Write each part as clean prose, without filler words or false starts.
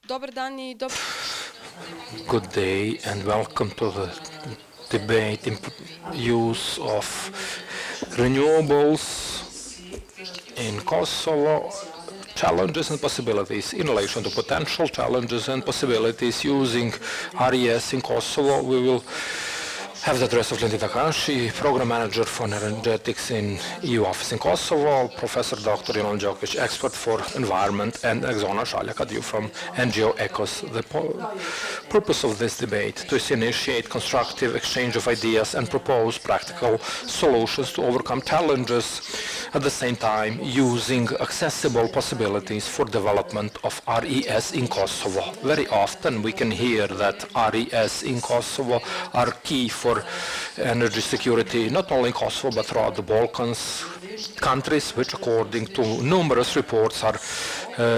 Dobar dan I dobro. Good day and welcome to the debate use of renewables in Kosovo, challenges and possibilities. In relation to potential challenges and possibilities using RES in Kosovo, we will have the address of Lindy Takashi, Program Manager for Energetics in EU Office in Kosovo, Professor Dr. Ilan Djokic, Expert for Environment, and Exona Shaljak from NGO ECOS. The purpose of this debate to initiate constructive exchange of ideas and propose practical solutions to overcome challenges, at the same time using accessible possibilities for development of RES in Kosovo. Very often we can hear that RES in Kosovo are key for energy security, not only in Kosovo but throughout the Balkans, countries which according to numerous reports are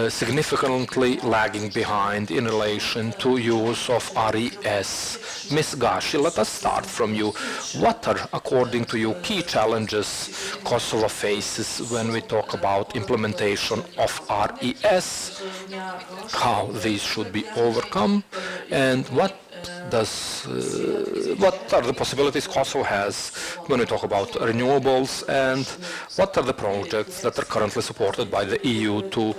significantly lagging behind in relation to use of RES. Ms. Gashi, let us start from you. What are, according to you, key challenges Kosovo faces when we talk about implementation of RES, how these should be overcome, and what are the possibilities Kosovo has when we talk about renewables, and what are the projects that are currently supported by the EU to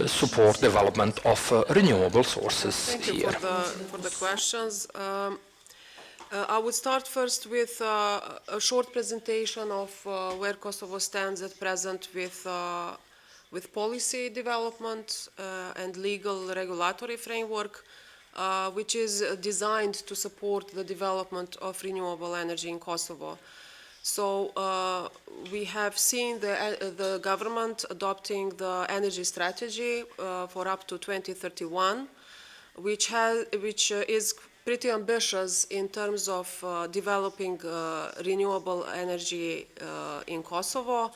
support development of renewable sources here? Thank you for the questions. I would start first with a short presentation of where Kosovo stands at present with policy development and legal regulatory framework, which is designed to support the development of renewable energy in Kosovo. So we have seen the government adopting the energy strategy for up to 2031, which is pretty ambitious in terms of developing renewable energy in Kosovo.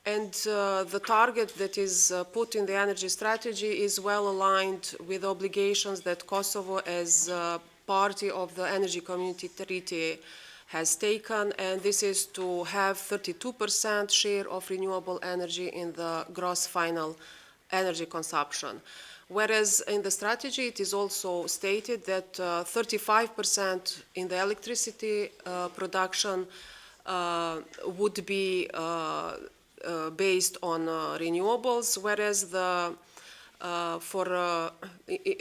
And the target that is put in the energy strategy is well aligned with obligations that Kosovo as party of the Energy Community Treaty has taken, and this is to have 32% share of renewable energy in the gross final energy consumption. Whereas in the strategy it is also stated that 35% in the electricity production would be based on renewables, whereas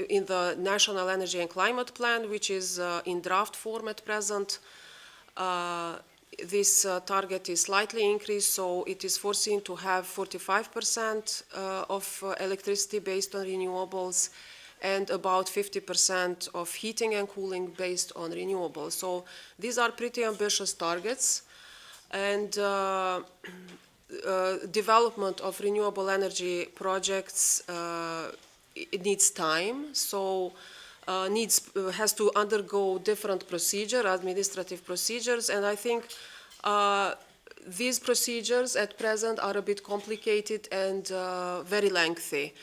in the National Energy and Climate Plan, which is in draft form at present, this target is slightly increased, so it is foreseen to have 45% of electricity based on renewables and about 50% of heating and cooling based on renewables. So these are pretty ambitious targets, and development of renewable energy projects it needs time, so has to undergo different administrative procedures, and I think these procedures at present are a bit complicated and very lengthy.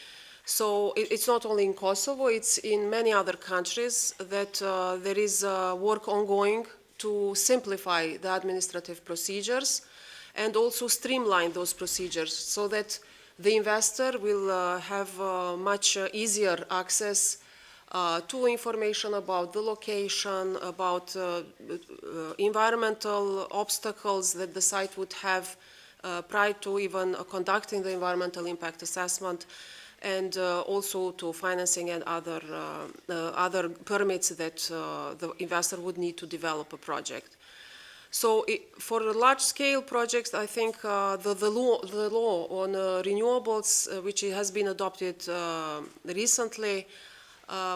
So it's not only in Kosovo, it's in many other countries that there is work ongoing to simplify the administrative procedures and also streamline those procedures so that the investor will have much easier access to information about the location, about environmental obstacles that the site would have prior to even conducting the environmental impact assessment, and also to financing and other permits that the investor would need to develop a project. So for large-scale projects, I think the law on renewables, which has been adopted recently,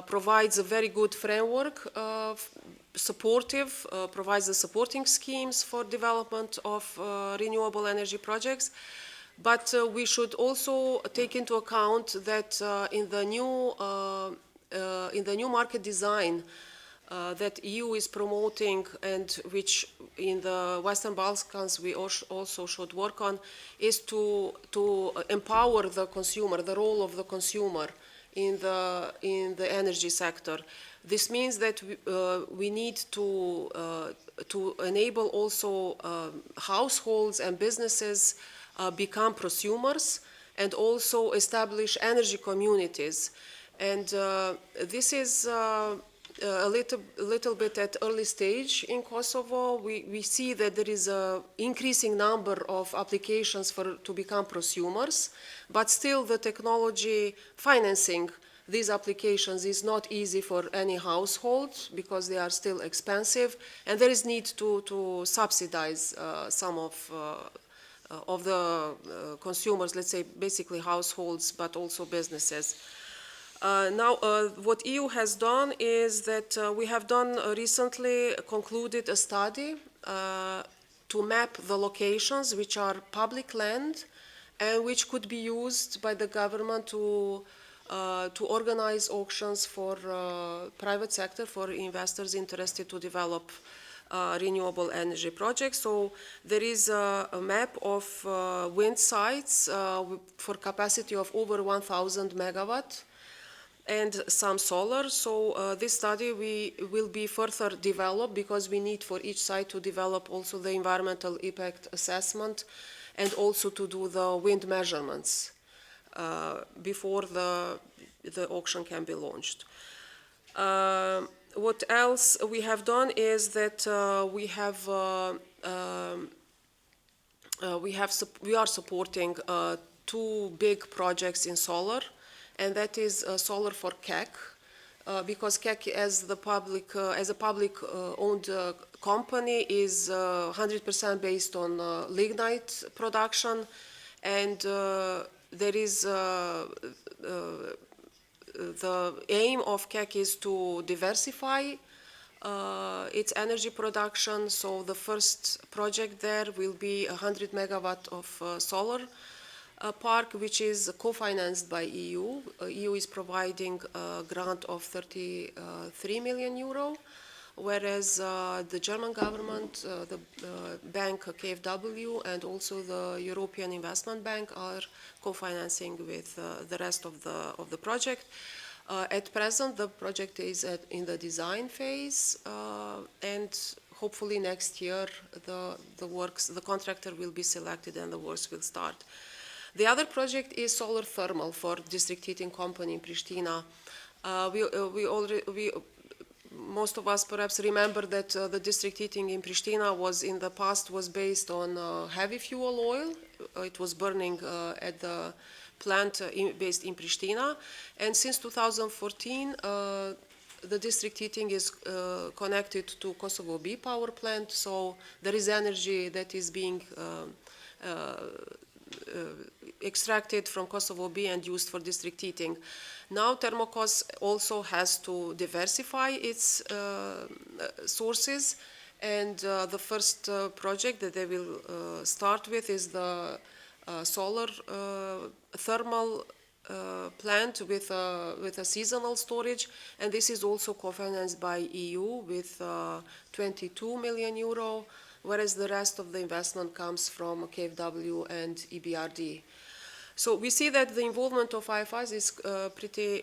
provides a very good framework, provides the supporting schemes for development of renewable energy projects. But we should also take into account that in the new market design that EU is promoting, and which in the Western Balkans we also should work on, is to empower the consumer, the role of the consumer in the energy sector. This means that we need to enable also households and businesses become prosumers and also establish energy communities. And this is a little bit at early stage in Kosovo. We see that there is an increasing number of applications to become prosumers, but still the technology financing these applications is not easy for any household because they are still expensive, and there is need to subsidize some of the consumers, let's say basically households, but also businesses. Now, what EU has done is that we have done recently concluded a study to map the locations which are public land and which could be used by the government to organize auctions for private sector, for investors interested to develop renewable energy projects. So there is a map of wind sites for capacity of over 1,000 megawatt and some solar. So this study will be further developed because we need for each site to develop also the environmental impact assessment and also to do the wind measurements before the auction can be launched. What else we have done is that we are supporting two big projects in solar, and that is solar for KEC, because KEC as a public owned company is 100% based on lignite production, and there is the aim of KEC is to diversify its energy production. So the first project there will be 100 megawatt of solar park, which is co-financed by EU. EU is providing a grant of 33 million euro, whereas the German government, the bank KfW, and also the European Investment Bank are co-financing with the rest of the project. At present, the project is in the design phase, and hopefully next year the contractor will be selected and the works will start. The other project is solar thermal for district heating company in Pristina. Most of us perhaps remember that the district heating in Pristina in the past was based on heavy fuel oil. It was burning at the plant based in Pristina. And since 2014, the district heating is connected to Kosovo B power plant. So there is energy that is being extracted from Kosovo B and used for district heating. Now Thermokos also has to diversify its sources, and the first project that they will start with is the solar thermal plant with a seasonal storage, and this is also co-financed by EU with 22 million euro, whereas the rest of the investment comes from KfW and EBRD. So we see that the involvement of IFIs is pretty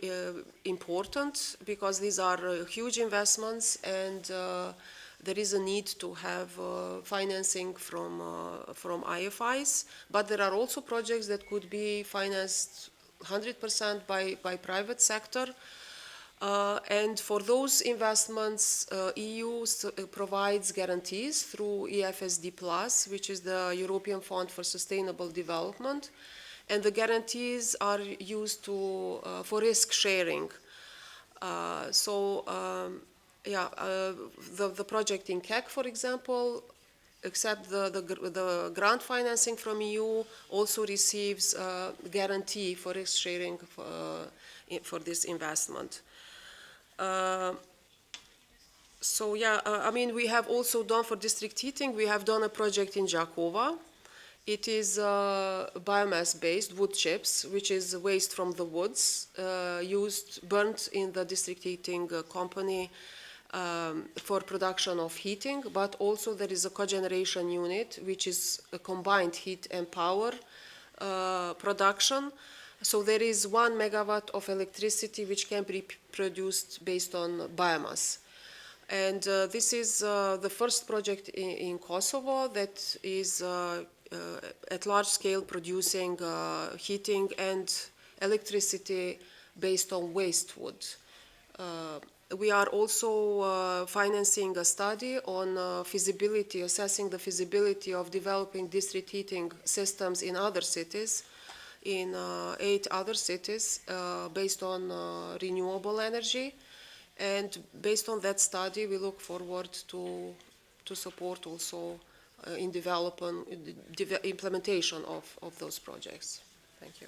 important because these are huge investments, and there is a need to have financing from IFIs. But there are also projects that could be financed 100% by private sector. And for those investments, EU provides guarantees through EFSD+, which is the European Fund for Sustainable Development. And the guarantees are used for risk sharing. The project in KEC, for example, except the grant financing from EU, also receives a guarantee for risk sharing for this investment. I mean, we have also done for district heating, we have done a project in Jakova. It is biomass-based wood chips, which is waste from the woods, burnt in the district heating company for production of heating, but also there is a cogeneration unit, which is a combined heat and power production. So there is 1 megawatt of electricity which can be produced based on biomass. And this is the first project in Kosovo that is at large scale producing heating and electricity based on waste wood. We are also financing a study on feasibility, assessing the feasibility of developing district heating systems in other cities, in 8 other cities, based on renewable energy. And based on that study, we look forward to support also in development, implementation of those projects. Thank you.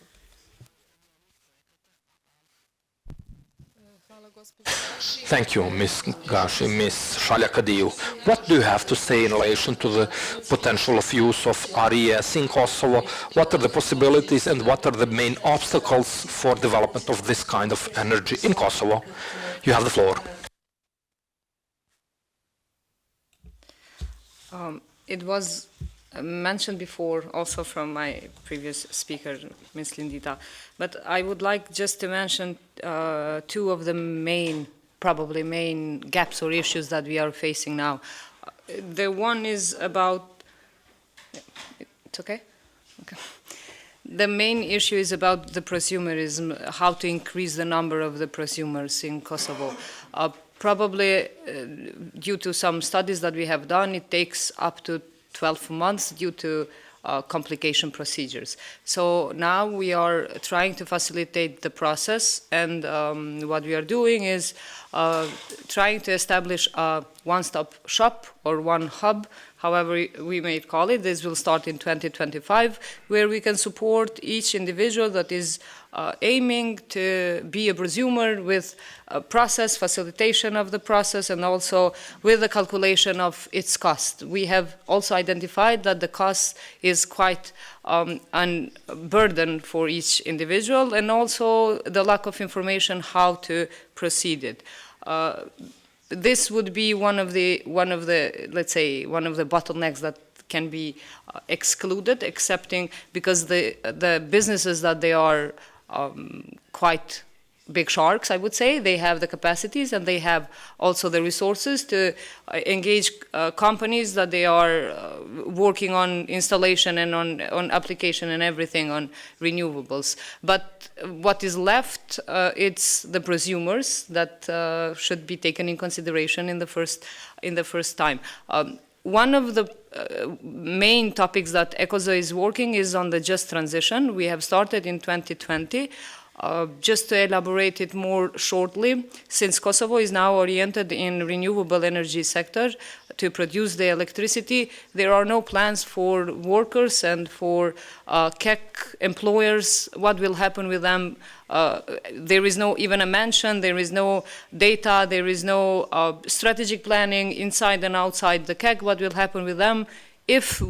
Thank you, Ms. Gashi. Ms. Shalyakadiu, what do you have to say in relation to the potential of use of RES in Kosovo? What are the possibilities and what are the main obstacles for development of this kind of energy in Kosovo? You have the floor. It was mentioned before also from my previous speaker, Ms. Lindita, but I would like just to mention 2 of the probably main gaps or issues that we are facing now. The one is about, it's okay? Okay. The main issue is about the prosumerism, how to increase the number of the prosumers in Kosovo. Probably due to some studies that we have done, it takes up to 12 months due to complication procedures. So now we are trying to facilitate the process, and what we are doing is trying to establish a one-stop shop or one hub, however we may call it. This will start in 2025, where we can support each individual that is aiming to be a prosumer with process, facilitation of the process, and also with the calculation of its cost. We have also identified that the cost is quite a burden for each individual, and also the lack of information how to proceed it. This would be one of the bottlenecks that can be excluded, excepting because the businesses that they are quite big sharks, I would say. They have the capacities and they have also the resources to engage companies that they are working on installation and on application and everything on renewables. But what is left, it's the prosumers that should be taken in consideration in the first time. One of the main topics that ECOSO is working is on the just transition. We have started in 2020. Just to elaborate it more shortly, since Kosovo is now oriented in renewable energy sector to produce the electricity, there are no plans for workers and for KEC employers. What will happen with them? There is no even a mention, there is no data, there is no strategic planning inside and outside the KEC. What will happen with them if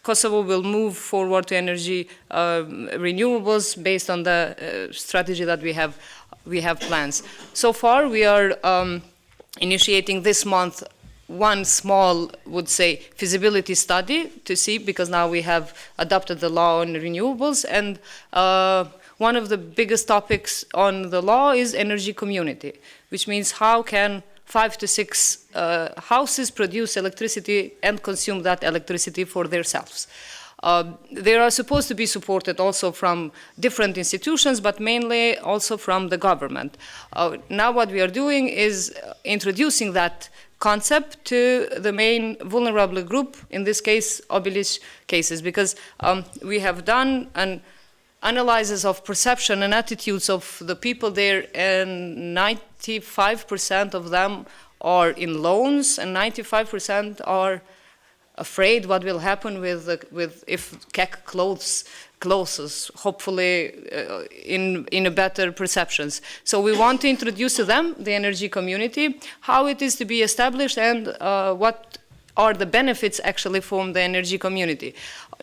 Kosovo will move forward to energy renewables based on the strategy that we have plans. So far, we are initiating this month one small, would say, feasibility study to see, because now we have adopted the law on renewables, and one of the biggest topics on the law is energy community, which means how can 5 to 6 houses produce electricity and consume that electricity for themselves. They are supposed to be supported also from different institutions, but mainly also from the government. Now what we are doing is introducing that concept to the main vulnerable group, in this case, Obilic cases, because we have done an analysis of perception and attitudes of the people there, and 95% of them are in loans, and 95% are afraid what will happen with if KEC closes, hopefully in a better perceptions. So we want to introduce to them the energy community, how it is to be established, and what are the benefits actually from the energy community.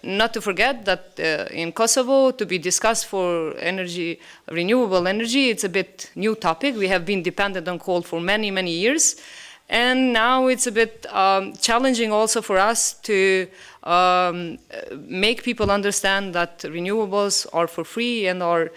Not to forget that in Kosovo, to be discussed for energy, renewable energy, it's a bit new topic. We have been dependent on coal for many, many years. And now it's a bit challenging also for us to make people understand that renewables are for free and are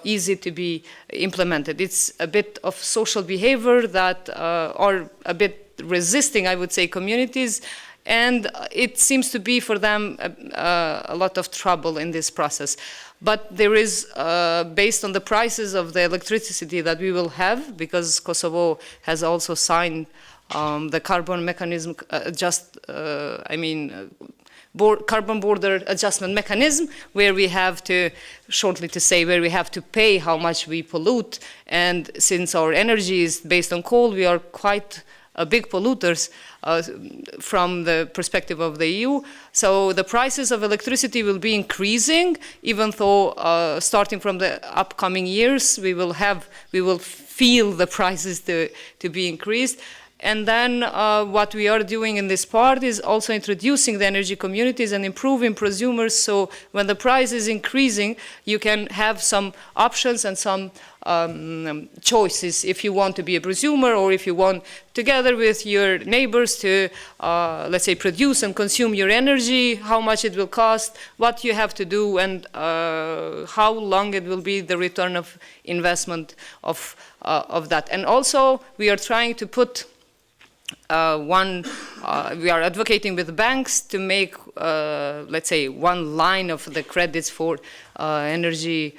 easy to be implemented. It's a bit of social behavior that are a bit resisting, I would say, communities and it seems to be for them a lot of trouble in this process. But there is, based on the prices of the electricity that we will have, because Kosovo has also signed the carbon mechanism, carbon border adjustment mechanism, where we have to, shortly to say, where we have to pay how much we pollute. And since our energy is based on coal, we are quite big polluters from the perspective of the EU. So the prices of electricity will be increasing, even though starting from the upcoming years, we will feel the prices to be increased. And then what we are doing in this part is also introducing the energy communities and improving prosumers. So when the price is increasing, you can have some options and some choices if you want to be a prosumer, or if you want, together with your neighbors, to, let's say, produce and consume your energy, how much it will cost, what you have to do, and how long it will be the return of investment of that. And also, we are trying to put we are advocating with banks to make, let's say, one line of the credits for energy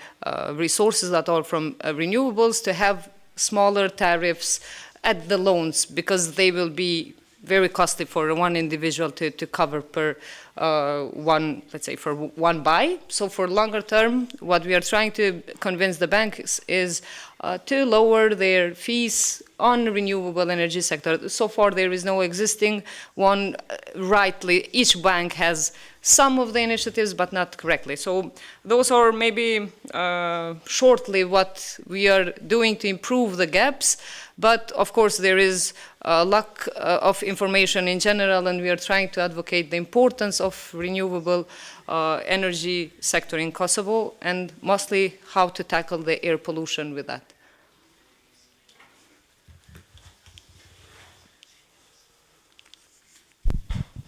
resources that are from renewables, to have smaller tariffs at the loans, because they will be very costly for one individual to cover per one, let's say, for one buy. So for longer term, what we are trying to convince the banks is to lower their fees on renewable energy sector. So far, there is no existing one. Rightly, each bank has some of the initiatives, but not correctly. So those are maybe shortly what we are doing to improve the gaps. But of course, there is a lack of information in general, and we are trying to advocate the importance of renewable energy sector in Kosovo, and mostly how to tackle the air pollution with that.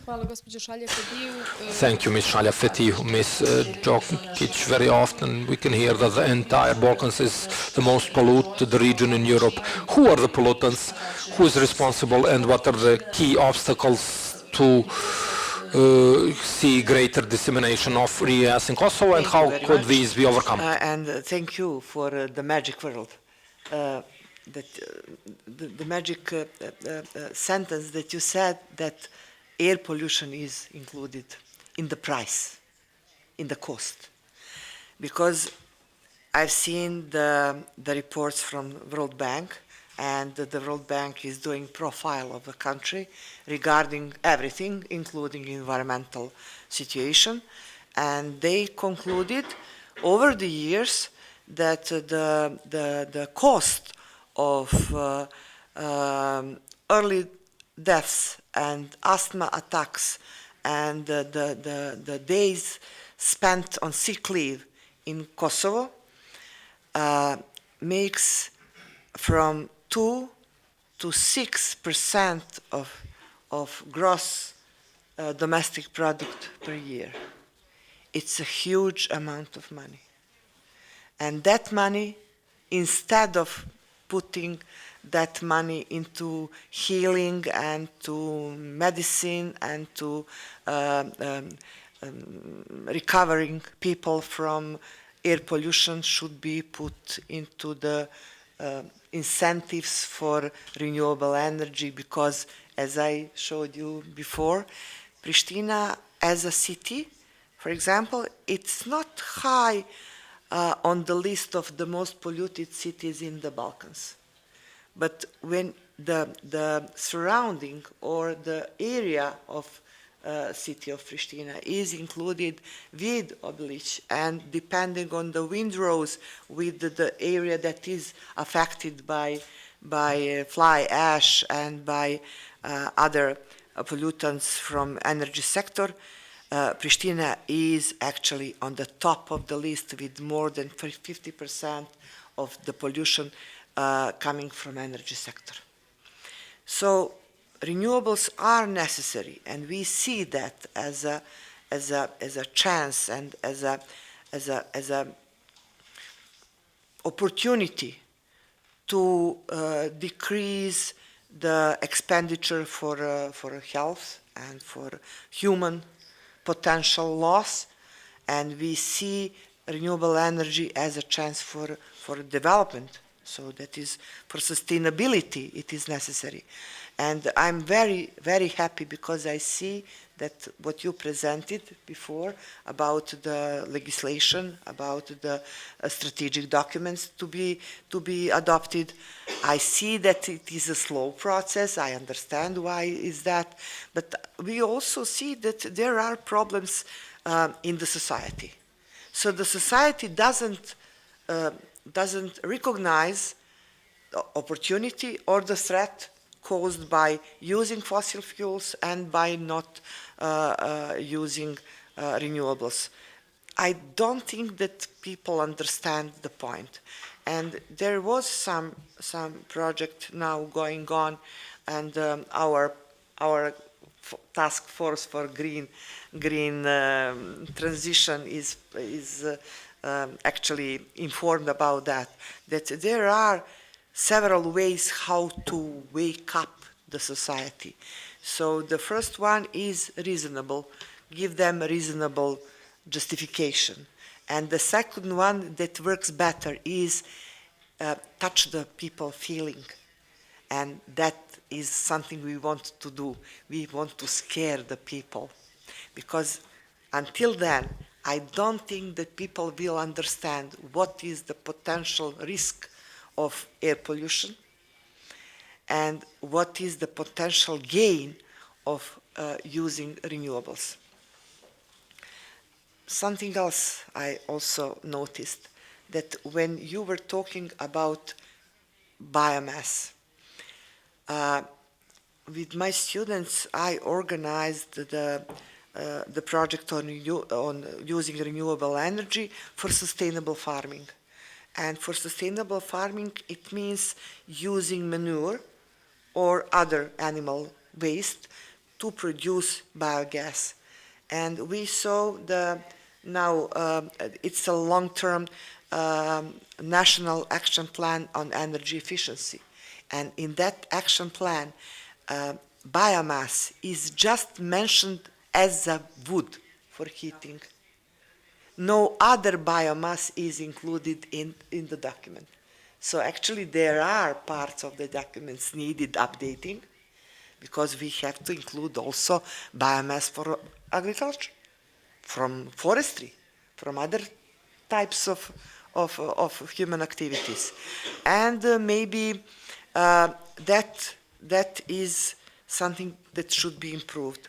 Thank you, Ms. Shalja Fetihu. Ms. Jokic, very often we can hear that the entire Balkans is the most polluted region in Europe. Who are the pollutants? Who is responsible? And what are the key obstacles to see greater dissemination of RES in Kosovo, and how could these be overcome? And thank you for the magic world. The magic sentence that you said, that air pollution is included in the price, in the cost. Because I've seen the reports from World Bank, and the World Bank is doing profile of the country regarding everything, including environmental situation. And they concluded over the years that the cost of early deaths and asthma attacks and the days spent on sick leave in Kosovo makes from 2 to 6% of gross domestic product per year. It's a huge amount of money. And that money, instead of putting that money into healing and to medicine and to recovering people from air pollution, should be put into the incentives for renewable energy, because, as I showed you before, Pristina as a city, for example, it's not high on the list of the most polluted cities in the Balkans. But when the surrounding or the area of city of Pristina is included with Obilić, and depending on the windrows with the area that is affected by fly ash and by other pollutants from energy sector, Pristina is actually on the top of the list with more than 50% of the pollution coming from energy sector. So renewables are necessary, and we see that as a chance and as a opportunity to decrease the expenditure for health and for human potential loss, and we see renewable energy as a chance for development. So that is, for sustainability, it is necessary. And I'm very, very happy because I see that what you presented before about the legislation, about the strategic documents to be adopted, I see that it is a slow process. I understand why is that, but we also see that there are problems in the society. So the society doesn't recognize the opportunity or the threat caused by using fossil fuels and by not using renewables. I don't think that people understand the point. And there was some project now going on, and our task force for green transition is actually informed about that there are several ways how to wake up the society. So the first one is reasonable, give them reasonable justification. And the second one that works better is touch the people feeling. And that is something we want to do. We want to scare the people. Because until then, I don't think that people will understand what is the potential risk of air pollution and what is the potential gain of using renewables. Something else I also noticed, that when you were talking about biomass, with my students, I organized the project on using renewable energy for sustainable farming. And for sustainable farming, it means using manure or other animal waste to produce biogas. And we saw now it's a long-term national action plan on energy efficiency. And in that action plan, biomass is just mentioned as a wood for heating. No other biomass is included in the document. So actually there are parts of the documents needed updating, because we have to include also biomass for agriculture, from forestry, from other types of human activities. And maybe that is something that should be improved.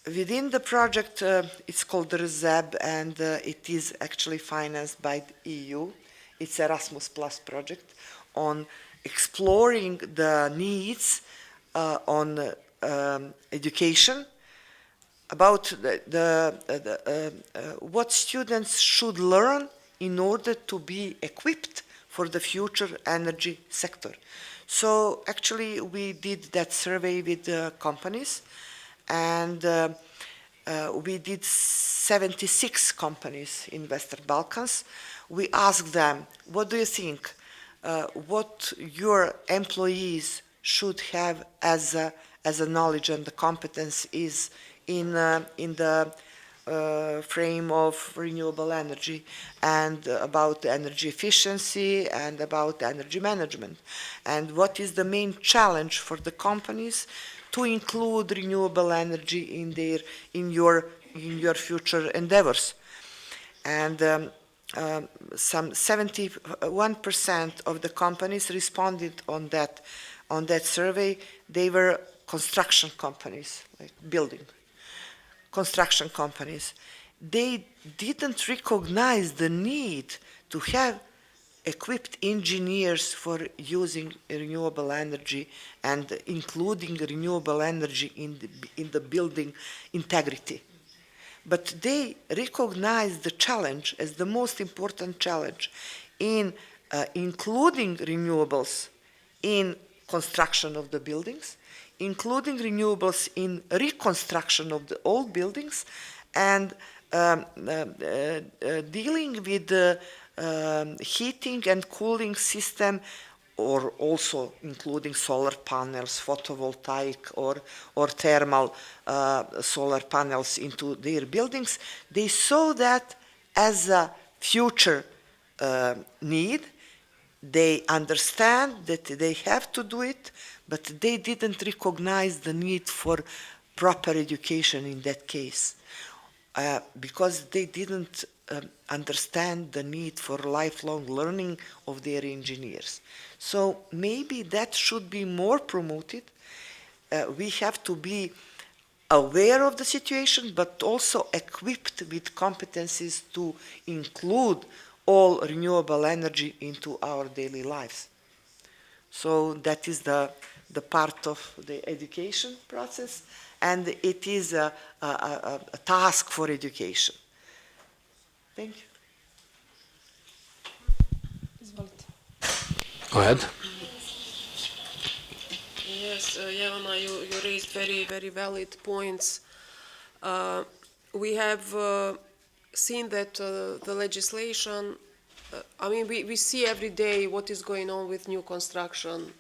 Within the project, it's called the RZEB, and it is actually financed by the EU. It's Erasmus Plus project on exploring the needs on education, about what students should learn in order to be equipped for the future energy sector. So actually we did that survey with companies, and we did 76 companies in Western Balkans. We asked them, what do you think? What your employees should have as a knowledge and the competence is in the frame of renewable energy, and about energy efficiency and about energy management, and what is the main challenge for the companies to include renewable energy in your future endeavors. And some 71% of the companies responded on that survey. They were construction companies, like building construction companies. They didn't recognize the need to have equipped engineers for using renewable energy and including renewable energy in the building integrity. But they recognize the challenge as the most important challenge in including renewables in construction of the buildings, including renewables in reconstruction of the old buildings, and dealing with the heating and cooling system or also including solar panels, photovoltaic or thermal solar panels into their buildings, they saw that as a future need. They understand that they have to do it, but they didn't recognize the need for proper education in that case, because they didn't understand the need for lifelong learning of their engineers. So maybe that should be more promoted. We have to be aware of the situation, but also equipped with competencies to include all renewable energy into our daily lives. So that is the part of the education process, and it is a task for education. Thank you. Go ahead. Yes, Jelena, you raised very, very valid points. We have seen that the legislation, I mean, we see every day what is going on with new construction,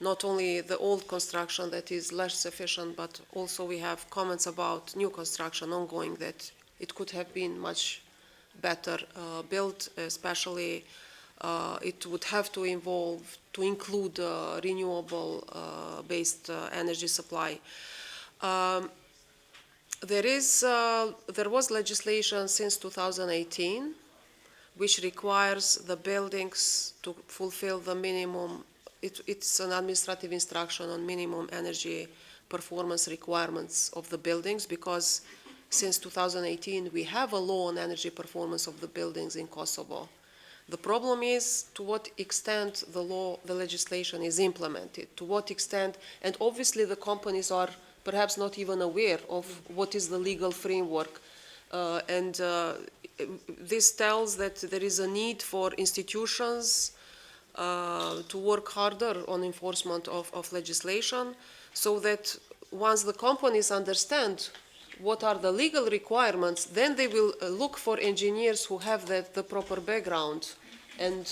not only the old construction that is less efficient, but also we have comments about new construction ongoing that it could have been much better built, especially it would have to include renewable based energy supply. There was legislation since 2018 which requires the buildings to fulfill the minimum, it's an administrative instruction on minimum energy performance requirements of the buildings, because since 2018 we have a law on energy performance of the buildings in Kosovo. The problem is to what extent the legislation is implemented, to what extent, and obviously the companies are perhaps not even aware of what is the legal framework. This tells that there is a need for institutions to work harder on enforcement of legislation, so that once the companies understand what are the legal requirements, then they will look for engineers who have the proper background. And,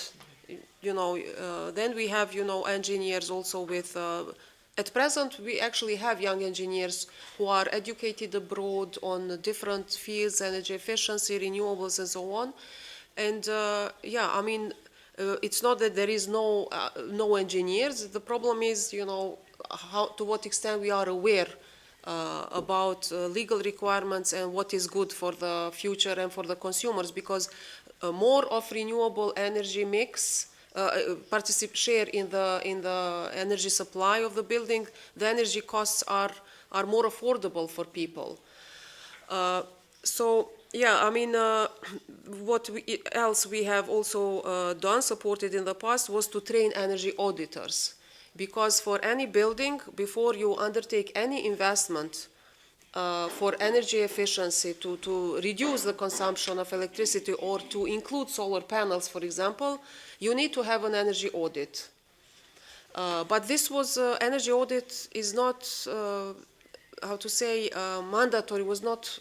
then we have, engineers also with, at present, we actually have young engineers who are educated abroad on different fields, energy efficiency, renewables, and so on. And, it's not that there is no engineers. The problem is, to what extent we are aware about legal requirements and what is good for the future and for the consumers, because more of renewable energy mix share in the energy supply of the building, the energy costs are more affordable for people. What else we have also done, supported in the past, was to train energy auditors. Because for any building, before you undertake any investment for energy efficiency, to reduce the consumption of electricity or to include solar panels, for example, you need to have an energy audit. But this energy audit is not, mandatory, was not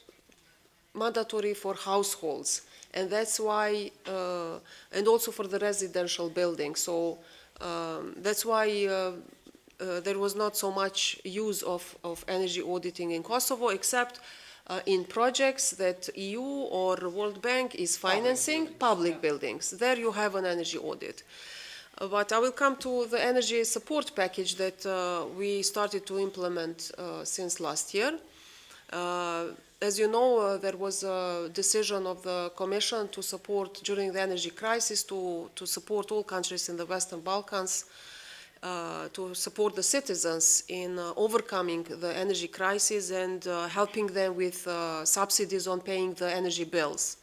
mandatory for households. And that's why, and also for the residential buildings. So that's why there was not so much use of energy auditing in Kosovo, except in projects that EU or World Bank is financing, public buildings. There you have an energy audit. But I will come to the energy support package that we started to implement since last year. As you know, there was a decision of the Commission to support, during the energy crisis, to support all countries in the Western Balkans, to support the citizens in overcoming the energy crisis and helping them with subsidies on paying the energy bills,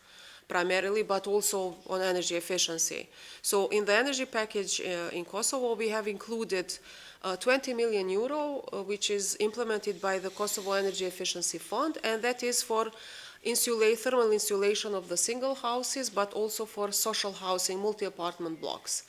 primarily, but also on energy efficiency. So in the energy package in Kosovo, we have included 20 million euro, which is implemented by the Kosovo Energy Efficiency Fund, and that is for thermal insulation of the single houses, but also for social housing, multi-apartment blocks.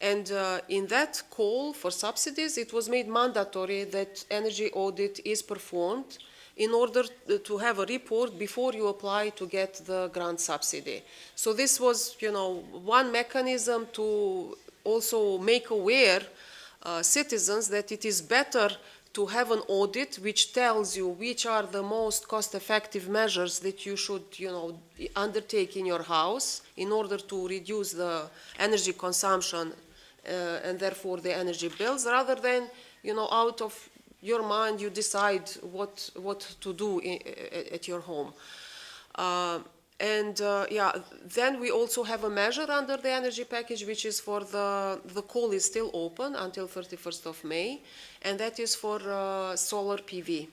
And in that call for subsidies, it was made mandatory that energy audit is performed in order to have a report before you apply to get the grant subsidy. So this was, one mechanism to also make aware citizens that it is better to have an audit which tells you which are the most cost-effective measures that you should, undertake in your house in order to reduce the energy consumption and therefore the energy bills, rather than, out of your mind you decide what to do at your home. Then we also have a measure under the energy package, which is for the call is still open until 31st of May, and that is for solar PV.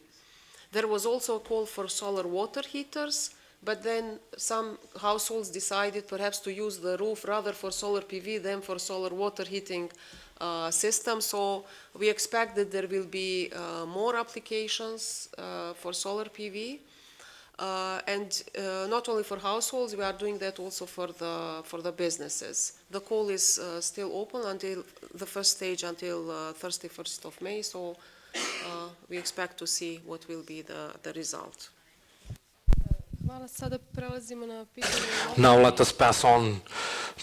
There was also a call for solar water heaters, but then some households decided perhaps to use the roof rather for solar PV than for solar water heating system. So we expect that there will be more applications for solar PV. And not only for households, we are doing that also for the businesses. The call is still open until the first stage until 31st of May, so we expect to see what will be the result. Now let us pass on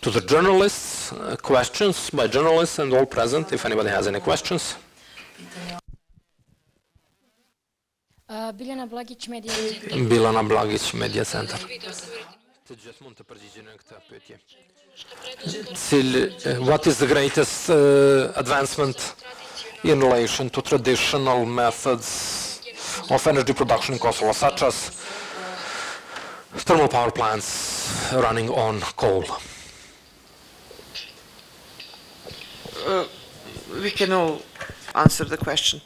to the journalists, questions by journalists and all present, if anybody has any questions. Biljana Blagić, Media. Bilana Blagić, Media Center. What is the greatest advancement in relation to traditional methods of energy production in Kosovo, such as thermal power plants running on coal? We can all answer the question.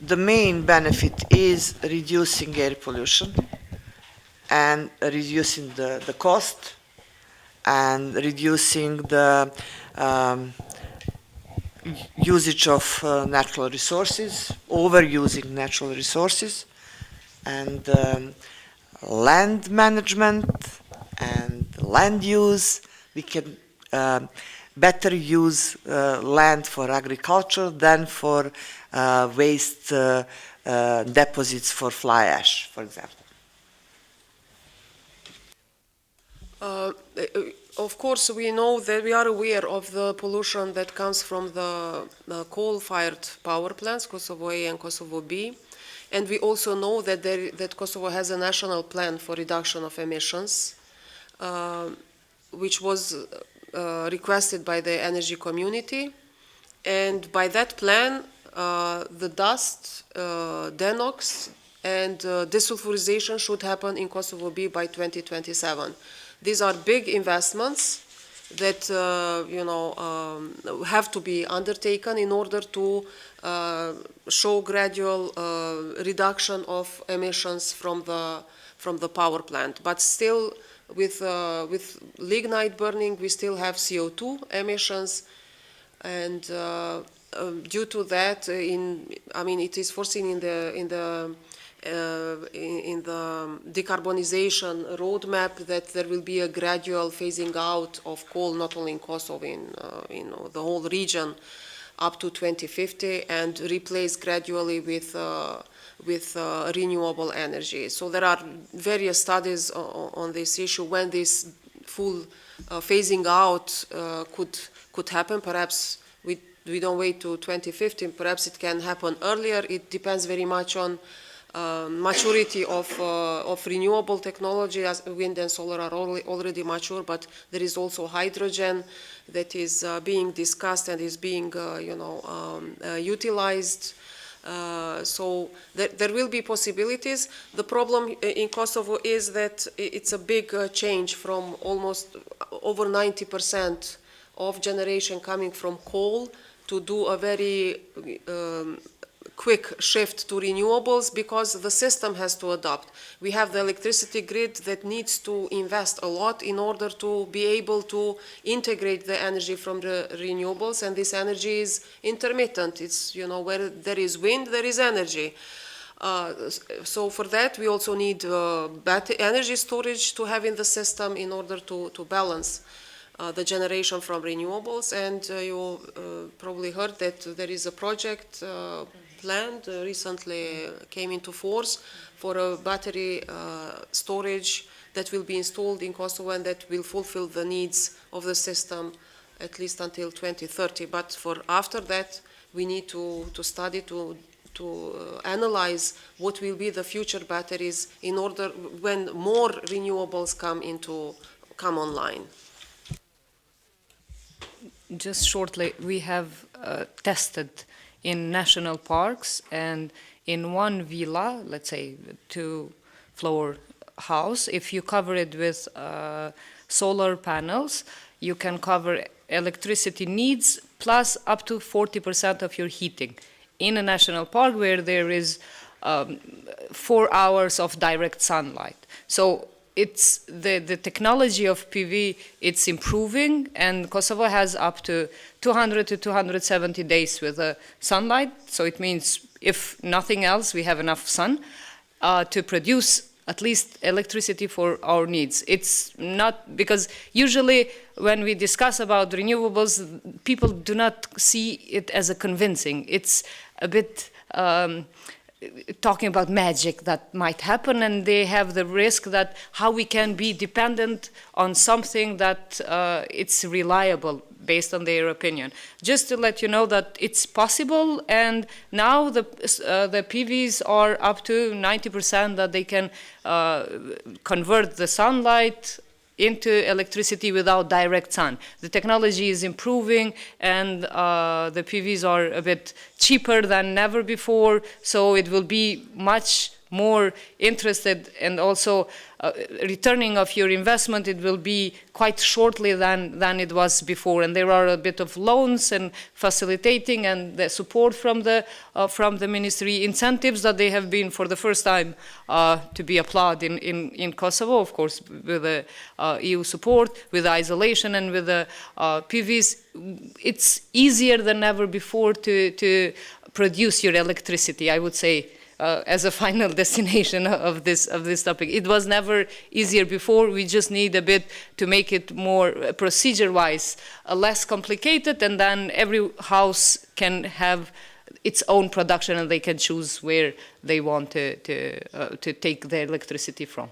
The main benefit is reducing air pollution and reducing the cost and reducing the usage of natural resources, overusing natural resources, and land management and land use. We can better use land for agriculture than for waste deposits for fly ash, for example. Of course, we know that we are aware of the pollution that comes from the coal-fired power plants, Kosovo A and Kosovo B. And we also know that, that Kosovo has a national plan for reduction of emissions, which was requested by the energy community. And by that plan, the dust, denox, and desulfurization should happen in Kosovo B by 2027. These are big investments that have to be undertaken in order to show gradual reduction of emissions from the power plant. But still, with lignite burning, we still have CO2 emissions, and due to that, it is foreseen in the decarbonization roadmap that there will be a gradual phasing out of coal, not only in Kosovo, in the whole region, up to 2050, and replaced gradually with renewable energy. So there are various studies on this issue when this full phasing out could happen. Perhaps we don't wait to 2050. Perhaps it can happen earlier. It depends very much on maturity of renewable technology, as wind and solar are already mature, but there is also hydrogen that is being discussed and is being utilized. So there will be possibilities. The problem in Kosovo is that it's a big change from almost over 90% of generation coming from coal to do a very quick shift to renewables, because the system has to adapt. We have the electricity grid that needs to invest a lot in order to be able to integrate the energy from the renewables, and this energy is intermittent. It's, where there is wind, there is energy. So for that, we also need battery energy storage to have in the system in order to balance the generation from renewables. And you probably heard that there is a project planned, recently came into force, for a battery storage that will be installed in Kosovo and that will fulfill the needs of the system at least until 2030. But for after that, we need to study, to analyze what will be the future batteries in order when more renewables come online. Just shortly, we have tested in national parks and in one villa, let's say 2-floor house, if you cover it with solar panels, you can cover electricity needs plus up to 40% of your heating in a national park where there is 4 hours of direct sunlight. So it's the technology of PV, it's improving, and Kosovo has up to 200 to 270 days with sunlight. So it means if nothing else, we have enough sun to produce at least electricity for our needs. It's not, because usually when we discuss about renewables, people do not see it as a convincing. It's a bit talking about magic that might happen, and they have the risk that how we can be dependent on something that it's reliable based on their opinion. Just to let you know that it's possible, and now the PVs are up to 90% that they can convert the sunlight into electricity without direct sun. The technology is improving, and the PVs are a bit cheaper than ever before, so it will be much more interested, and also returning of your investment, it will be quite shortly than it was before. And there are a bit of loans and facilitating and the support from the ministry, incentives that they have been for the first time to be applauded in Kosovo, of course, with the EU support, with isolation and with the PVs. It's easier than ever before to produce your electricity, I would say. As a final destination of this topic. It was never easier before. We just need a bit to make it more procedure-wise, less complicated, and then every house can have its own production, and they can choose where they want to take their electricity from.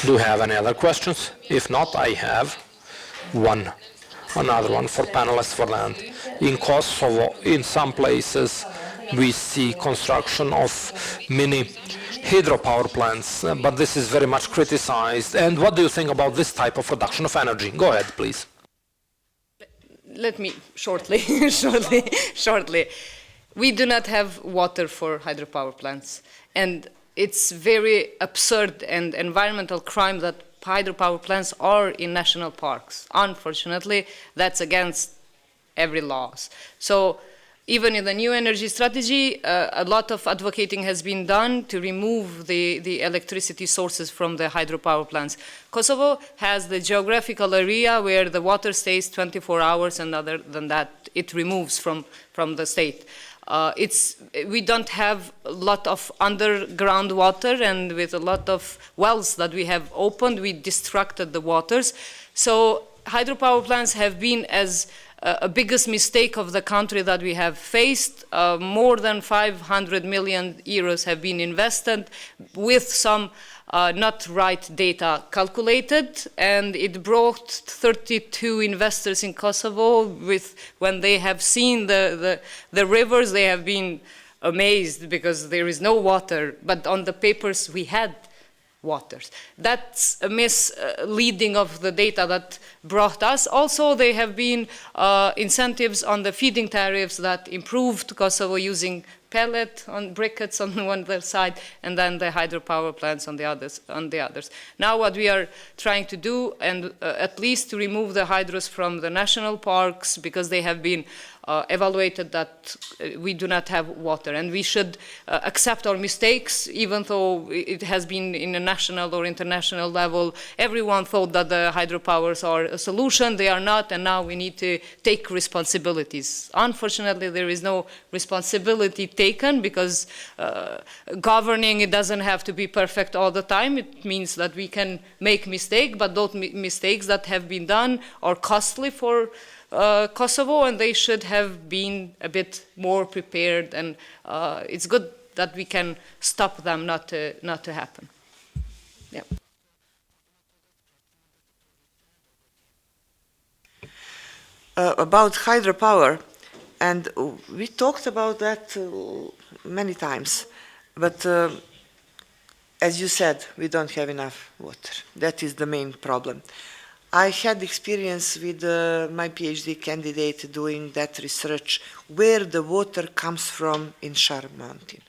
Do you have any other questions? If not, I have another one for panelists for land. In Kosovo, in some places, we see construction of mini hydropower plants, but this is very much criticized. And what do you think about this type of production of energy? Go ahead, please. Let me shortly. We do not have water for hydropower plants, and it's very absurd and environmental crime that hydropower plants are in national parks. Unfortunately, that's against every law. So even in the new energy strategy, a lot of advocating has been done to remove the electricity sources from the hydropower plants. Kosovo has the geographical area where the water stays 24 hours, and other than that, it removes from the state. We don't have a lot of underground water, and with a lot of wells that we have opened, we distracted the waters. So hydropower plants have been as a biggest mistake of the country that we have faced. More than 500 million euros have been invested with some not right data calculated, and it brought 32 investors in Kosovo. When they have seen the rivers, they have been amazed because there is no water, but on the papers we had waters. That's a misleading of the data that brought us. Also, there have been incentives on the feeding tariffs that improved Kosovo, using pellet on briquettes on one side, and then the hydropower plants on the others. Now what we are trying to do, and at least to remove the hydros from the national parks, because they have been evaluated that we do not have water, and we should accept our mistakes, even though it has been in a national or international level. Everyone thought that the hydropowers are a solution. They are not, and now we need to take responsibilities. Unfortunately, there is no responsibility taken, because governing, it doesn't have to be perfect all the time. It means that we can make mistakes, but those mistakes that have been done are costly for Kosovo, and they should have been a bit more prepared, and it's good that we can stop them not to happen. Yeah. about hydropower, and we talked about that many times, but as you said, we don't have enough water. That is the main problem. I had experience with my PhD candidate doing that research where the water comes from in Shar Mountain.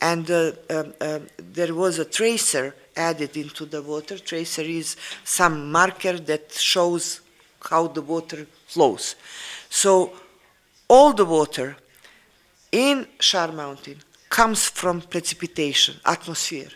And there was a tracer added into the water. Tracer is some marker that shows how the water flows. So all the water in Shar Mountain comes from precipitation, atmosphere.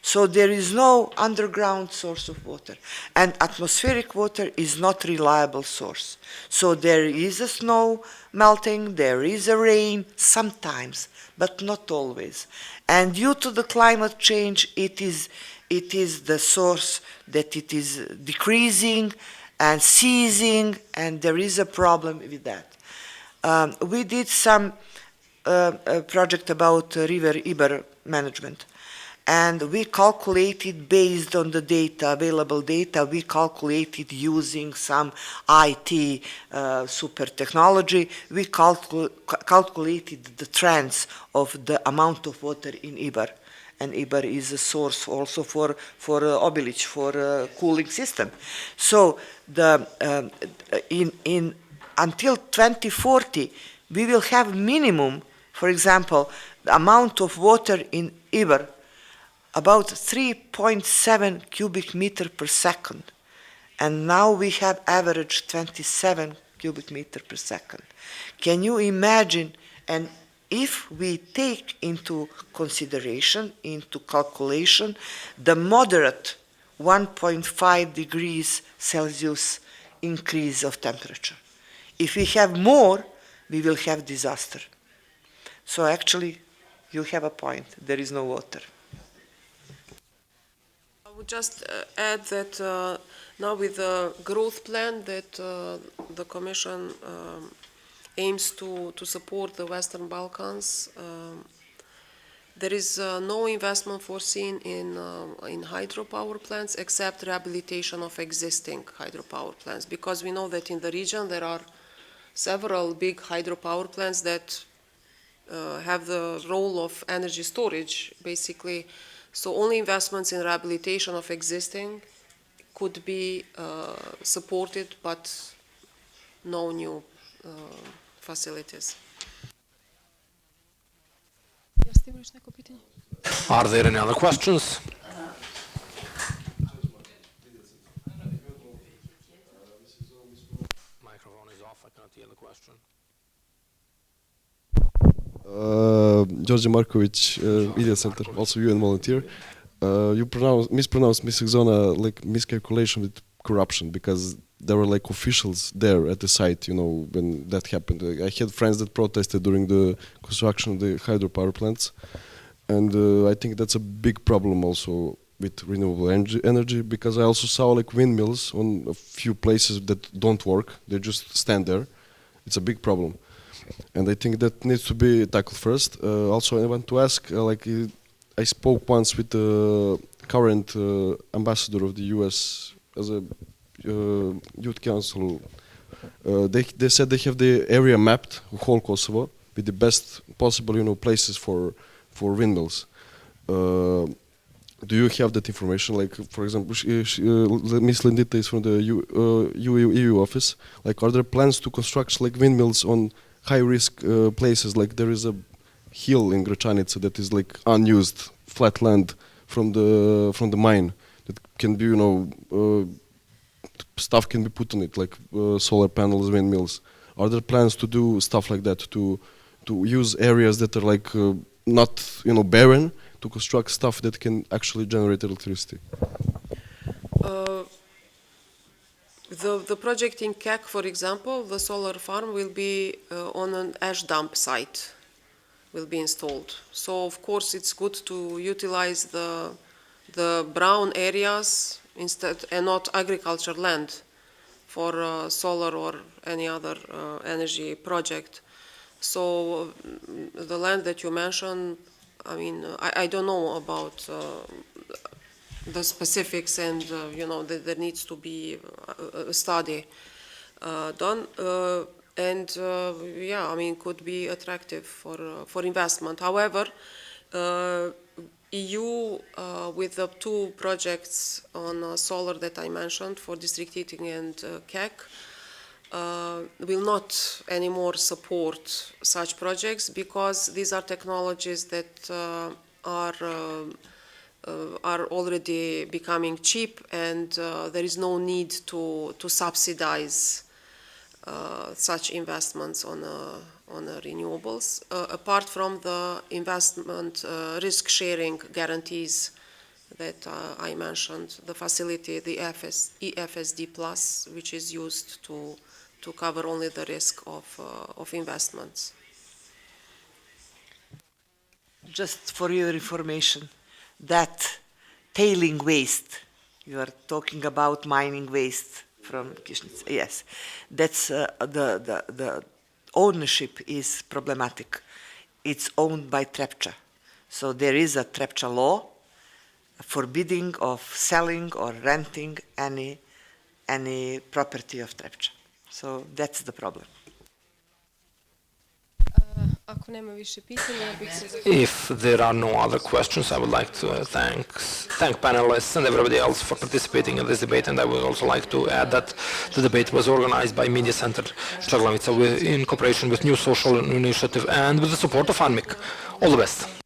So there is no underground source of water. And atmospheric water is not reliable source. So there is a snow melting, there is a rain sometimes, but not always. And due to the climate change, it is the source that it is decreasing and ceasing, and there is a problem with that. We did some a project about river Iber management. And we calculated based on the data, available data, we calculated using some IT super technology, we calculated the trends of the amount of water in Iber. And Iber is a source also for Obilić, for cooling system. So until 2040, we will have minimum, for example, the amount of water in Iber about 3.7 cubic meter per second. And now we have average 27 cubic meter per second. Can you imagine? And if we take into consideration, into calculation, the moderate 1.5 degrees Celsius increase of temperature. If we have more, we will have disaster. So actually, you have a point. There is no water. I would just add that now with the growth plan that the Commission aims to support the Western Balkans, there is no investment foreseen in hydropower plants except rehabilitation of existing hydropower plants, because we know that in the region there are several big hydropower plants that have the role of energy storage, basically. So only investments in rehabilitation of existing could be supported, but no new facilities. Are there any other questions? Microphone is off, I cannot hear the question. George Markovic, Media Center, also UN volunteer. You mispronounced Mrs. Zona like miscalculation with corruption, because there were like officials there at the site, you know, when that happened. I had friends that protested during the construction of the hydropower plants, and I think that's a big problem also with renewable energy, because I also saw like windmills on a few places that don't work. They just stand there. It's a big problem. And I think that needs to be tackled first. Also, I want to ask, I spoke once with the current ambassador of the US as a youth council. They said they have the area mapped, whole Kosovo, with the best possible, you know, places for windmills. Do you have that information? Like, for example, Miss Lindita is from the EU office. Like, are there plans to construct like windmills on high-risk places? Like, there is a hill in Gračanica that is like unused flat land from the mine that can be, you know, stuff can be put on it, like solar panels, windmills. Are there plans to do stuff like that, to use areas that are like not, you know, barren, to construct stuff that can actually generate electricity? The project in Kek, for example, the solar farm will be on an ash dump site, will be installed. So of course it's good to utilize the brown areas instead, and not agriculture land, for solar or any other energy project. So the land that you mentioned, I mean, I don't know about the specifics, and you know, there needs to be a study. done. Yeah, I mean, could be attractive for investment. However, EU, with the two projects on solar that I mentioned for district heating and KEC, will not anymore support such projects because these are technologies that are already becoming cheap, and there is no need to subsidize such investments on renewables, apart from the investment risk-sharing guarantees that I mentioned, the facility, the EFSD Plus, which is used to cover only the risk of investments. Just for your information, that tailing waste, you are talking about mining waste from Kishnitsa, yes, that's the ownership is problematic. It's owned by Trepča. So there is a Trepča law forbidding of selling or renting any property of Trepča. So that's the problem. Ako nema više pitanja, ja bih se If there are no other questions, I would like to thank panelists and everybody else for participating in this debate, and I would also like to add that the debate was organized by Media Center Štaglavica in cooperation with New Social Initiative and with the support of ANMIC. All the best.